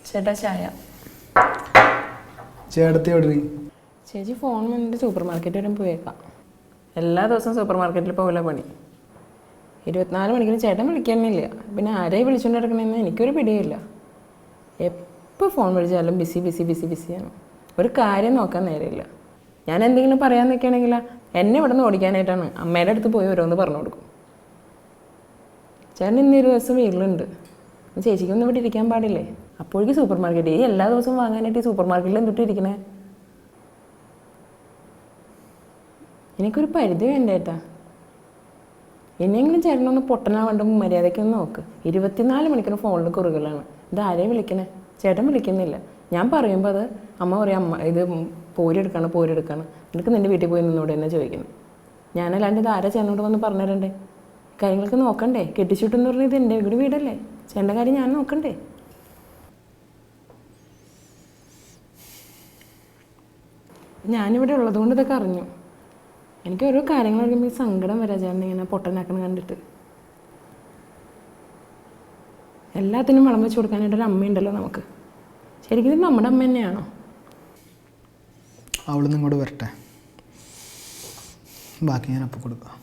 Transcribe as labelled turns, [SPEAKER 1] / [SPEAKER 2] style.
[SPEAKER 1] ചേട്ടാ ചായ.
[SPEAKER 2] ചേട്ടത്തി എവിടെ?
[SPEAKER 1] ചേച്ചി ഫോൺ വന്നിട്ട് സൂപ്പർ മാർക്കറ്റ് വരെ പോയേക്കാം. എല്ലാ ദിവസവും സൂപ്പർ മാർക്കറ്റിൽ പോകില്ല പണി. 24 മണിക്കൂർ ചേട്ടൻ വിളിക്കാനില്ല. പിന്നെ ആരെയും വിളിച്ചുകൊണ്ട് നടക്കണമെന്ന് എനിക്കൊരു പിടിയില്ല. എപ്പോൾ ഫോൺ വിളിച്ചാലും ബിസിയാണ്. ഒരു കാര്യം നോക്കാൻ നേരമില്ല. ഞാൻ എന്തെങ്കിലും പറയാൻ നിൽക്കുകയാണെങ്കിൽ എന്നെ ഇവിടെ നിന്ന് ഓടിക്കാനായിട്ടാണ് അമ്മയുടെ അടുത്ത് പോയി ഓരോന്ന് പറഞ്ഞു കൊടുക്കും. ചേട്ടൻ ഇന്നൊരു ദിവസം വീട്ടിലുണ്ട്. ചേച്ചിക്കൊന്നും ഇവിടെ ഇരിക്കാൻ പാടില്ലേ? അപ്പോഴേക്കും സൂപ്പർ മാർക്കറ്റ്. ഈ എല്ലാ ദിവസവും വാങ്ങാനായിട്ട് ഈ സൂപ്പർ മാർക്കറ്റിൽ എന്തിട്ട് ഇരിക്കണേ? എനിക്കൊരു പരിധി വേണ്ട ഏട്ടാ. ഇനിയെങ്കിലും ചേട്ടനൊന്ന് പൊട്ടനാവേണ്ട മര്യാദയ്ക്കൊന്ന് നോക്ക്. 24 മണിക്കൂർ ഫോണിൽ കുറുകളാണ്. ഇത് ആരെയും വിളിക്കണേ? ചേട്ടൻ വിളിക്കുന്നില്ല. ഞാൻ പറയുമ്പോൾ അത് അമ്മ പറയും, അമ്മ ഇത് പോരെടുക്കാണ്. നിനക്ക് നിൻ്റെ വീട്ടിൽ പോയി നിന്നോട് തന്നെ ചോദിക്കണം. ഞാനല്ലാണ്ട് ഇത് ആരാ ചേട്ടനോട് വന്ന് പറഞ്ഞു തരണ്ടേ? കാര്യങ്ങളൊക്കെ നോക്കണ്ടേ? കെട്ടിച്ചുട്ടെന്ന് പറഞ്ഞാൽ ഇത് എൻ്റെ വീടല്ലേ? ചേട്ടൻ്റെ കാര്യം ഞാൻ നോക്കണ്ടേ? ഞാനിവിടെ ഉള്ളതുകൊണ്ട് ഇതൊക്കെ അറിഞ്ഞു. എനിക്ക് ഓരോ കാര്യങ്ങൾ അറിയുമ്പോൾ സങ്കടം വരാ ചേട്ടൻ ഇങ്ങനെ പൊട്ടനാക്കണം കണ്ടിട്ട്. എല്ലാത്തിനും വളം വെച്ച് കൊടുക്കാനായിട്ടൊരു അമ്മയുണ്ടല്ലോ നമുക്ക്. ശരിക്കും ഇത് നമ്മുടെ അമ്മ തന്നെയാണോ?
[SPEAKER 2] അവളിന്ന് ഇങ്ങോട്ട് വരട്ടെ, ബാക്കി ഞാൻ അപ്പം കൊടുക്കാം.